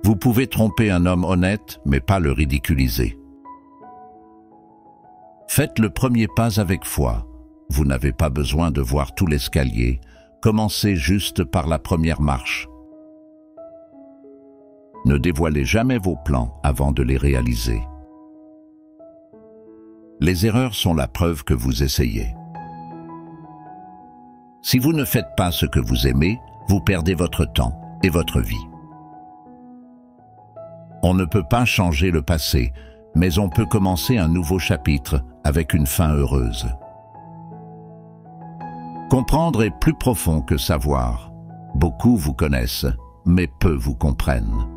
Vous pouvez tromper un homme honnête, mais pas le ridiculiser. Faites le premier pas avec foi. Vous n'avez pas besoin de voir tout l'escalier. Commencez juste par la première marche. Ne dévoilez jamais vos plans avant de les réaliser. Les erreurs sont la preuve que vous essayez. Si vous ne faites pas ce que vous aimez, vous perdez votre temps et votre vie. On ne peut pas changer le passé, mais on peut commencer un nouveau chapitre avec une fin heureuse. Comprendre est plus profond que savoir. Beaucoup vous connaissent, mais peu vous comprennent.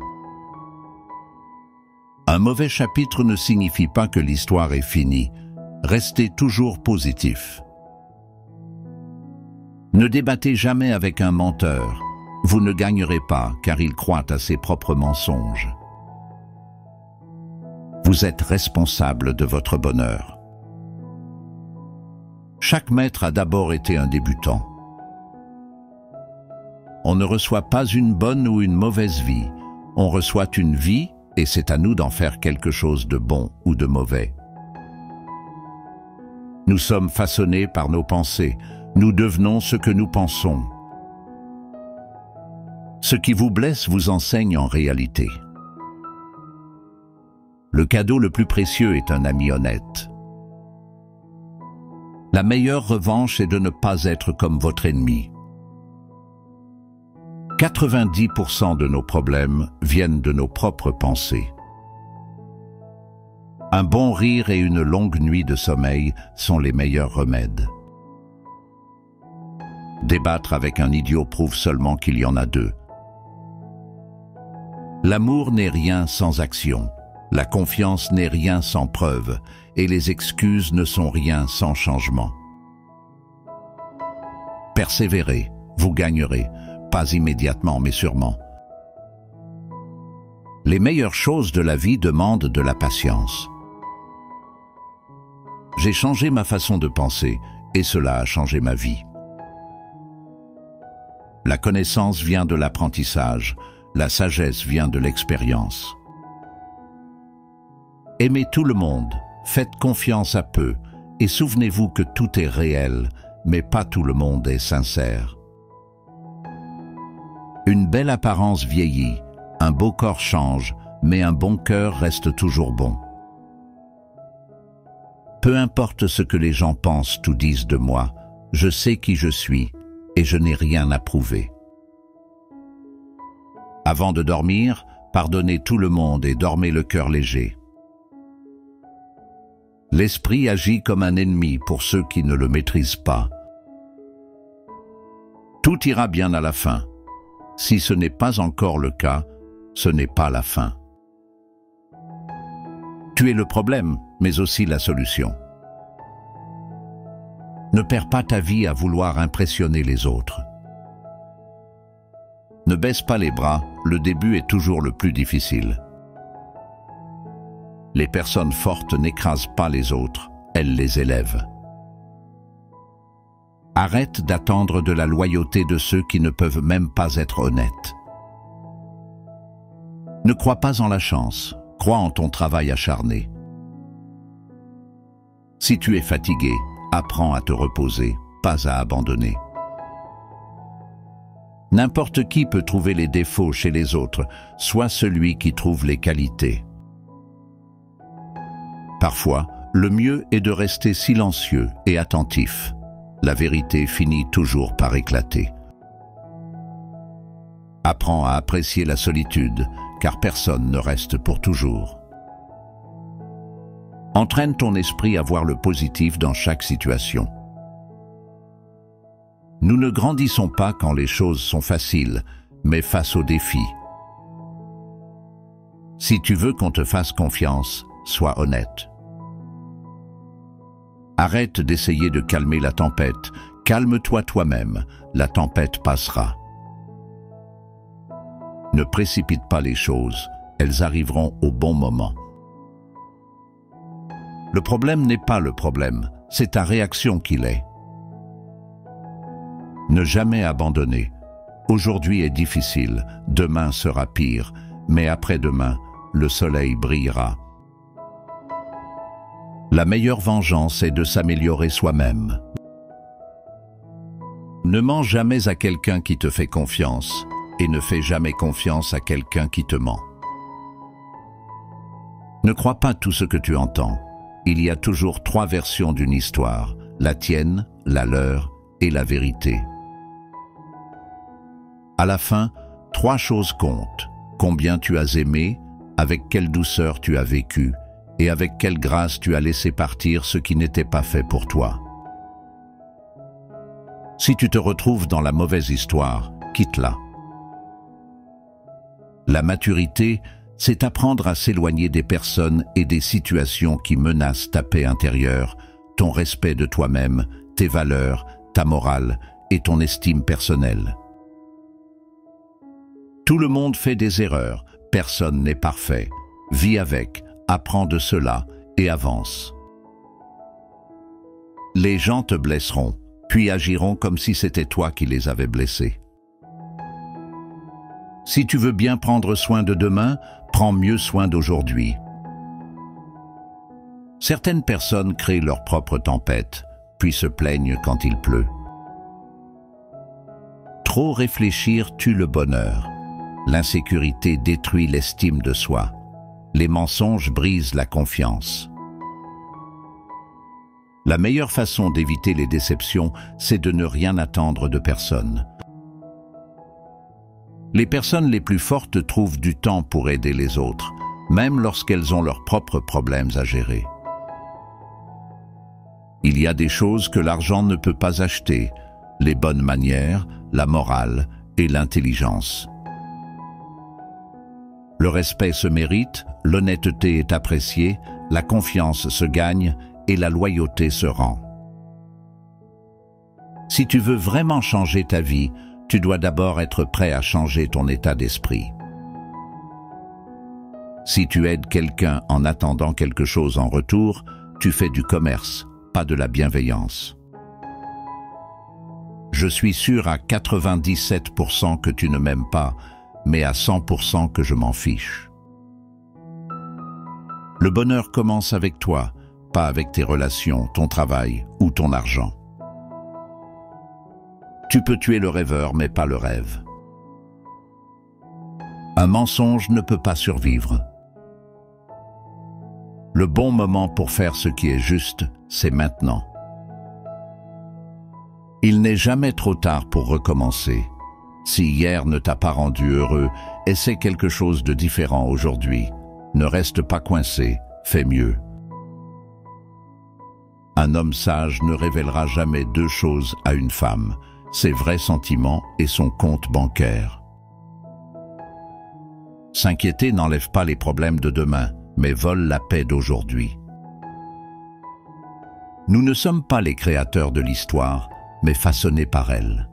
Un mauvais chapitre ne signifie pas que l'histoire est finie. Restez toujours positif. Ne débattez jamais avec un menteur. Vous ne gagnerez pas, car il croit à ses propres mensonges. Vous êtes responsable de votre bonheur. Chaque maître a d'abord été un débutant. On ne reçoit pas une bonne ou une mauvaise vie. On reçoit une vie et c'est à nous d'en faire quelque chose de bon ou de mauvais. Nous sommes façonnés par nos pensées. Nous devenons ce que nous pensons. Ce qui vous blesse vous enseigne en réalité. Le cadeau le plus précieux est un ami honnête. La meilleure revanche est de ne pas être comme votre ennemi. 90% de nos problèmes viennent de nos propres pensées. Un bon rire et une longue nuit de sommeil sont les meilleurs remèdes. Débattre avec un idiot prouve seulement qu'il y en a deux. L'amour n'est rien sans action, la confiance n'est rien sans preuve, et les excuses ne sont rien sans changement. Persévérez, vous gagnerez, pas immédiatement mais sûrement. Les meilleures choses de la vie demandent de la patience. J'ai changé ma façon de penser, et cela a changé ma vie. La connaissance vient de l'apprentissage, la sagesse vient de l'expérience. Aimez tout le monde, faites confiance à peu, et souvenez-vous que tout est réel, mais pas tout le monde est sincère. Une belle apparence vieillit, un beau corps change, mais un bon cœur reste toujours bon. Peu importe ce que les gens pensent ou disent de moi, je sais qui je suis et je n'ai rien à prouver. Avant de dormir, pardonnez tout le monde et dormez le cœur léger. L'esprit agit comme un ennemi pour ceux qui ne le maîtrisent pas. Tout ira bien à la fin. Si ce n'est pas encore le cas, ce n'est pas la fin. Tu es le problème, mais aussi la solution. Ne perds pas ta vie à vouloir impressionner les autres. Ne baisse pas les bras, le début est toujours le plus difficile. Les personnes fortes n'écrasent pas les autres, elles les élèvent. Arrête d'attendre de la loyauté de ceux qui ne peuvent même pas être honnêtes. Ne crois pas en la chance, crois en ton travail acharné. Si tu es fatigué, apprends à te reposer, pas à abandonner. N'importe qui peut trouver les défauts chez les autres, sois celui qui trouve les qualités. Parfois, le mieux est de rester silencieux et attentif. La vérité finit toujours par éclater. Apprends à apprécier la solitude, car personne ne reste pour toujours. Entraîne ton esprit à voir le positif dans chaque situation. Nous ne grandissons pas quand les choses sont faciles, mais face aux défis. Si tu veux qu'on te fasse confiance, sois honnête. Arrête d'essayer de calmer la tempête, calme-toi toi-même, la tempête passera. Ne précipite pas les choses, elles arriveront au bon moment. Le problème n'est pas le problème, c'est ta réaction qui l'est. Ne jamais abandonner. Aujourd'hui est difficile, demain sera pire, mais après-demain, le soleil brillera. La meilleure vengeance est de s'améliorer soi-même. Ne mens jamais à quelqu'un qui te fait confiance et ne fais jamais confiance à quelqu'un qui te ment. Ne crois pas tout ce que tu entends. Il y a toujours 3 versions d'une histoire, la tienne, la leur et la vérité. À la fin, 3 choses comptent. Combien tu as aimé, avec quelle douceur tu as vécu et avec quelle grâce tu as laissé partir ce qui n'était pas fait pour toi. Si tu te retrouves dans la mauvaise histoire, quitte-la. La maturité, c'est apprendre à s'éloigner des personnes et des situations qui menacent ta paix intérieure, ton respect de toi-même, tes valeurs, ta morale et ton estime personnelle. Tout le monde fait des erreurs, personne n'est parfait. Vis avec, apprends de cela et avance. Les gens te blesseront, puis agiront comme si c'était toi qui les avais blessés. Si tu veux bien prendre soin de demain, prends mieux soin d'aujourd'hui. Certaines personnes créent leur propre tempête, puis se plaignent quand il pleut. Trop réfléchir tue le bonheur. L'insécurité détruit l'estime de soi. Les mensonges brisent la confiance. La meilleure façon d'éviter les déceptions, c'est de ne rien attendre de personne. Les personnes les plus fortes trouvent du temps pour aider les autres, même lorsqu'elles ont leurs propres problèmes à gérer. Il y a des choses que l'argent ne peut pas acheter, les bonnes manières, la morale et l'intelligence. Le respect se mérite, l'honnêteté est appréciée, la confiance se gagne et la loyauté se rend. Si tu veux vraiment changer ta vie, tu dois d'abord être prêt à changer ton état d'esprit. Si tu aides quelqu'un en attendant quelque chose en retour, tu fais du commerce, pas de la bienveillance. Je suis sûr à 97% que tu ne m'aimes pas, mais à 100% que je m'en fiche. Le bonheur commence avec toi, pas avec tes relations, ton travail ou ton argent. Tu peux tuer le rêveur, mais pas le rêve. Un mensonge ne peut pas survivre. Le bon moment pour faire ce qui est juste, c'est maintenant. Il n'est jamais trop tard pour recommencer. Si hier ne t'a pas rendu heureux, essaie quelque chose de différent aujourd'hui. Ne reste pas coincé, fais mieux. Un homme sage ne révélera jamais 2 choses à une femme, ses vrais sentiments et son compte bancaire. S'inquiéter n'enlève pas les problèmes de demain, mais vole la paix d'aujourd'hui. Nous ne sommes pas les créateurs de l'histoire, mais façonnés par elle.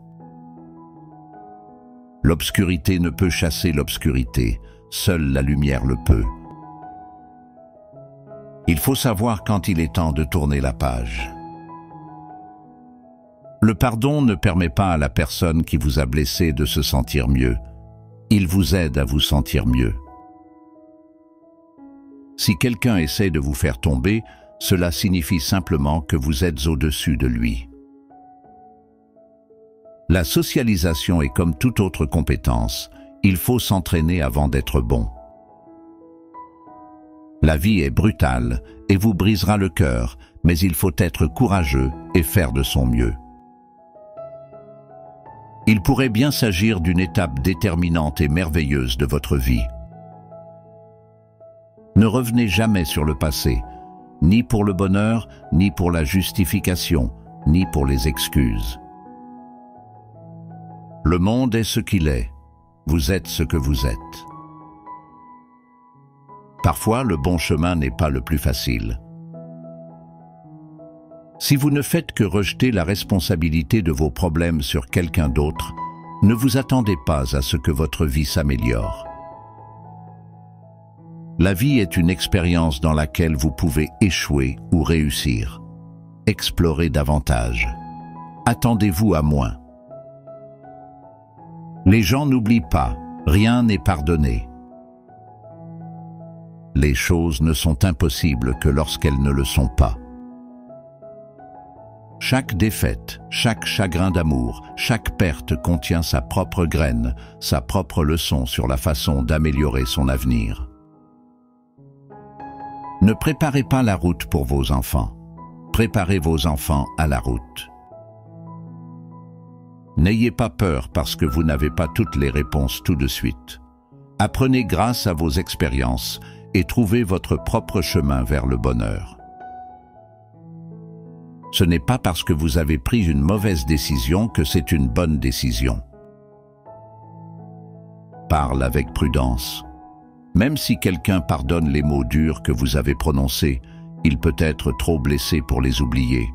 L'obscurité ne peut chasser l'obscurité, seule la lumière le peut. Il faut savoir quand il est temps de tourner la page. Le pardon ne permet pas à la personne qui vous a blessé de se sentir mieux. Il vous aide à vous sentir mieux. Si quelqu'un essaie de vous faire tomber, cela signifie simplement que vous êtes au-dessus de lui. La socialisation est comme toute autre compétence. Il faut s'entraîner avant d'être bon. La vie est brutale et vous brisera le cœur, mais il faut être courageux et faire de son mieux. Il pourrait bien s'agir d'une étape déterminante et merveilleuse de votre vie. Ne revenez jamais sur le passé, ni pour le bonheur, ni pour la justification, ni pour les excuses. Le monde est ce qu'il est. Vous êtes ce que vous êtes. Parfois, le bon chemin n'est pas le plus facile. Si vous ne faites que rejeter la responsabilité de vos problèmes sur quelqu'un d'autre, ne vous attendez pas à ce que votre vie s'améliore. La vie est une expérience dans laquelle vous pouvez échouer ou réussir. Explorez davantage. Attendez-vous à moins. Les gens n'oublient pas, rien n'est pardonné. Les choses ne sont impossibles que lorsqu'elles ne le sont pas. Chaque défaite, chaque chagrin d'amour, chaque perte contient sa propre graine, sa propre leçon sur la façon d'améliorer son avenir. Ne préparez pas la route pour vos enfants. Préparez vos enfants à la route. N'ayez pas peur parce que vous n'avez pas toutes les réponses tout de suite. Apprenez grâce à vos expériences et trouvez votre propre chemin vers le bonheur. Ce n'est pas parce que vous avez pris une mauvaise décision que c'est une bonne décision. Parle avec prudence. Même si quelqu'un pardonne les mots durs que vous avez prononcés, il peut être trop blessé pour les oublier.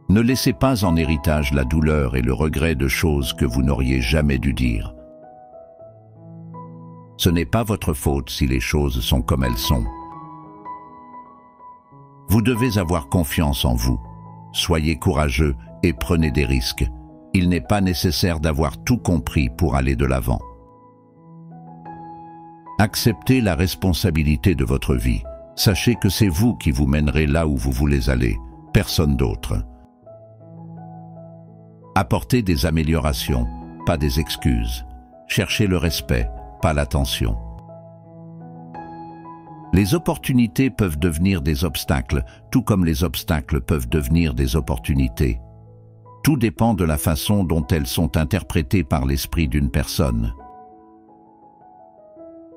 Ne laissez pas en héritage la douleur et le regret de choses que vous n'auriez jamais dû dire. Ce n'est pas votre faute si les choses sont comme elles sont. Vous devez avoir confiance en vous. Soyez courageux et prenez des risques. Il n'est pas nécessaire d'avoir tout compris pour aller de l'avant. Acceptez la responsabilité de votre vie. Sachez que c'est vous qui vous mènerez là où vous voulez aller, personne d'autre. Apportez des améliorations, pas des excuses. Cherchez le respect, pas l'attention. Les opportunités peuvent devenir des obstacles, tout comme les obstacles peuvent devenir des opportunités. Tout dépend de la façon dont elles sont interprétées par l'esprit d'une personne.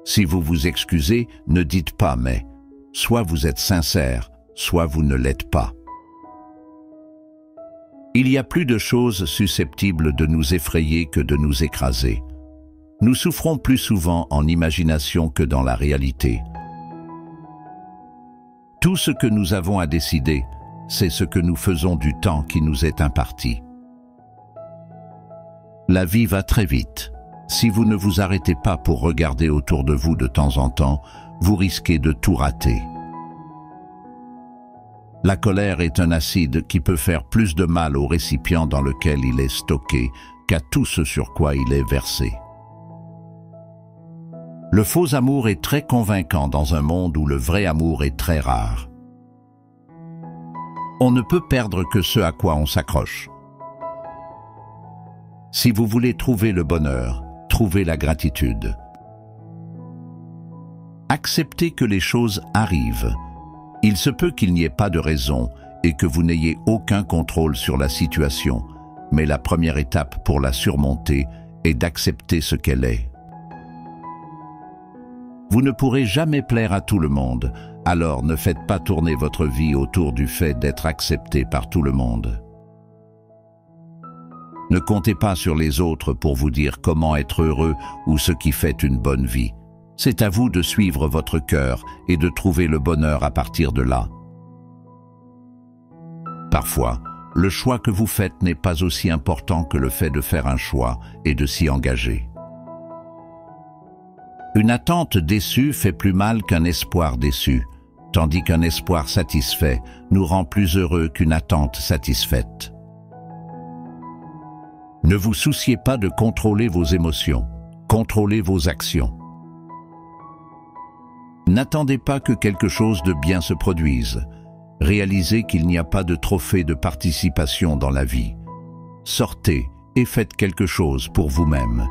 Si vous vous excusez, ne dites pas « mais ». Soit vous êtes sincère, soit vous ne l'êtes pas. Il y a plus de choses susceptibles de nous effrayer que de nous écraser. Nous souffrons plus souvent en imagination que dans la réalité. Tout ce que nous avons à décider, c'est ce que nous faisons du temps qui nous est imparti. La vie va très vite. Si vous ne vous arrêtez pas pour regarder autour de vous de temps en temps, vous risquez de tout rater. La colère est un acide qui peut faire plus de mal au récipient dans lequel il est stocké qu'à tout ce sur quoi il est versé. Le faux amour est très convaincant dans un monde où le vrai amour est très rare. On ne peut perdre que ce à quoi on s'accroche. Si vous voulez trouver le bonheur, trouvez la gratitude. Acceptez que les choses arrivent. Il se peut qu'il n'y ait pas de raison et que vous n'ayez aucun contrôle sur la situation, mais la première étape pour la surmonter est d'accepter ce qu'elle est. Vous ne pourrez jamais plaire à tout le monde, alors ne faites pas tourner votre vie autour du fait d'être accepté par tout le monde. Ne comptez pas sur les autres pour vous dire comment être heureux ou ce qui fait une bonne vie. C'est à vous de suivre votre cœur et de trouver le bonheur à partir de là. Parfois, le choix que vous faites n'est pas aussi important que le fait de faire un choix et de s'y engager. Une attente déçue fait plus mal qu'un espoir déçu, tandis qu'un espoir satisfait nous rend plus heureux qu'une attente satisfaite. Ne vous souciez pas de contrôler vos émotions, contrôlez vos actions. N'attendez pas que quelque chose de bien se produise. Réalisez qu'il n'y a pas de trophée de participation dans la vie. Sortez et faites quelque chose pour vous-même.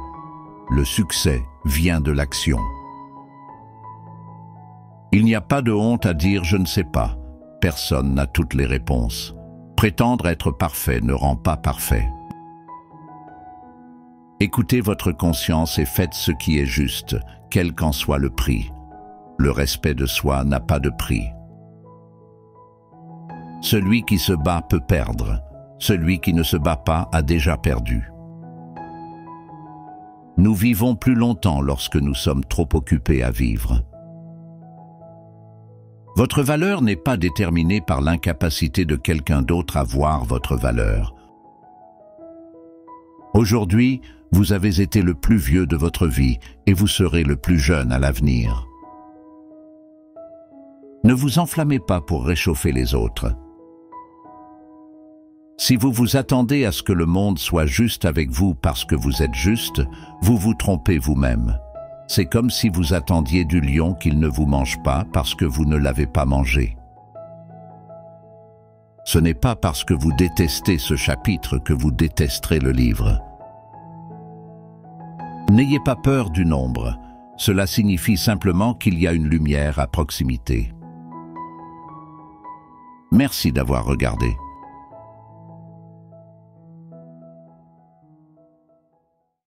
Le succès vient de l'action. Il n'y a pas de honte à dire « je ne sais pas ». Personne n'a toutes les réponses. Prétendre être parfait ne rend pas parfait. Écoutez votre conscience et faites ce qui est juste, quel qu'en soit le prix. Le respect de soi n'a pas de prix. Celui qui se bat peut perdre. Celui qui ne se bat pas a déjà perdu. Nous vivons plus longtemps lorsque nous sommes trop occupés à vivre. Votre valeur n'est pas déterminée par l'incapacité de quelqu'un d'autre à voir votre valeur. Aujourd'hui, vous avez été le plus vieux de votre vie et vous serez le plus jeune à l'avenir. Ne vous enflammez pas pour réchauffer les autres. Si vous vous attendez à ce que le monde soit juste avec vous parce que vous êtes juste, vous vous trompez vous-même. C'est comme si vous attendiez du lion qu'il ne vous mange pas parce que vous ne l'avez pas mangé. Ce n'est pas parce que vous détestez ce chapitre que vous détesterez le livre. N'ayez pas peur du nombre. Cela signifie simplement qu'il y a une lumière à proximité. Merci d'avoir regardé.